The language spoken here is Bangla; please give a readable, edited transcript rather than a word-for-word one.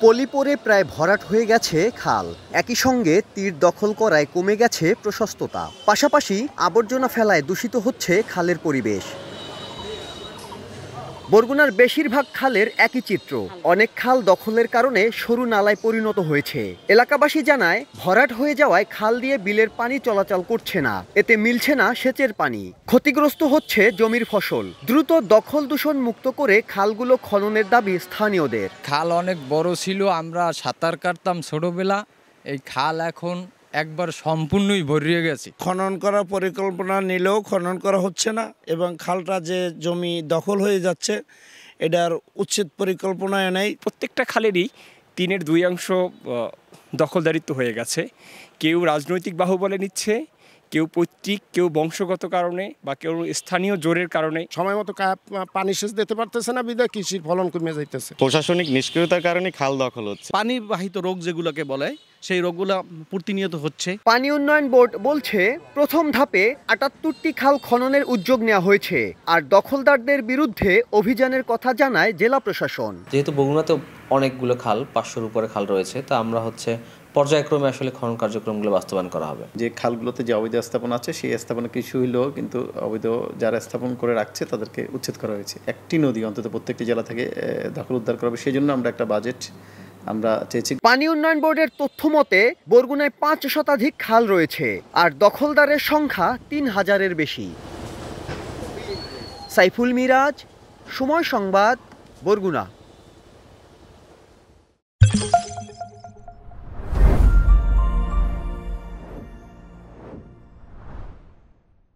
পলি পড়ে প্রায় ভরাট হয়ে গেছে খাল। একই সঙ্গে তীর দখল করায় কমে গেছে প্রশস্ততা। পাশাপাশি আবর্জনা ফেলায় দূষিত হচ্ছে খালের পরিবেশ। বরগুনার বেশিরভাগ খালের একই চিত্র। অনেক খাল দখলের কারণে সরু নালায় পরিণত হয়েছে। এলাকাবাসী জানায়, ভরাট হয়ে যাওয়ায় খাল দিয়ে বিলের পানি চলাচল করছে না। এতে মিলছে না সেচের পানি। ক্ষতিগ্রস্ত হচ্ছে জমির ফসল। দ্রুত দখল দূষণ মুক্ত করে খালগুলো খননের দাবি স্থানীয়দের। খাল অনেক বড় ছিল, আমরা সাঁতার কাটতাম ছোটবেলা। এই খাল এখন একবার সম্পূর্ণই ভরিয়ে গেছে। খনন করার পরিকল্পনা নিলেও খনন করা হচ্ছে না, এবং খালটা যে জমি দখল হয়ে যাচ্ছে এটার উচ্ছেদ পরিকল্পনায় নেই। প্রত্যেকটা খালেরই 3/2 দখলদারিত্ব হয়ে গেছে। কেউ রাজনৈতিক বাহুবলে নিচ্ছে, কেউ পৈতৃক, কেউ বংশগত কারণে, বা কেউ স্থানীয় জোরের কারণে। সময় মতো পানি সেচ দিতে পারতেছে না, বিধায় কৃষির ফলন কমে যাইতেছে। প্রশাসনিক নিষ্ক্রিয়তার কারণে খাল দখল হচ্ছে। পানিবাহিত রোগ যেগুলোকে বলে, সেই রোগগুলো প্রতিনিয়ত হচ্ছে। পানি উন্নয়ন বোর্ড বলছে, প্রথম ধাপে 78টি খাল খননের উদ্যোগ নেওয়া হয়েছে। আর দখলদারদের বিরুদ্ধে অভিযানের কথা জানায় জেলা প্রশাসন। যেহেতু বগুড়াতে অনেকগুলো খাল, 500-র উপরে খাল রয়েছে, তা আমরা পর্যায়ক্রমে আসলে খনন কার্যক্রমগুলো বাস্তবায়ন করা হবে। যে খালগুলোতে যে অবৈধ স্থাপন আছে, সেই স্থাপনা কিছু হইলেও কিন্তু অবৈধ যারা স্থাপন করে রাখছে তাদেরকে উচ্ছেদ করা হয়েছে। একটি নদী অন্তত প্রত্যেকটি জেলা থেকে দখল উদ্ধার করা হবে। সেই জন্য আমরা একটা বাজেট আমরা চেয়েছি। পানি উন্নয়ন বোর্ডের তথ্য মতে বরগুনায় 5 শতাধিক খাল রয়েছে, আর দখলদারের সংখ্যা 3000-এর বেশি। সাইফুল মিরাজ, সময় সংবাদ, বরগুনা।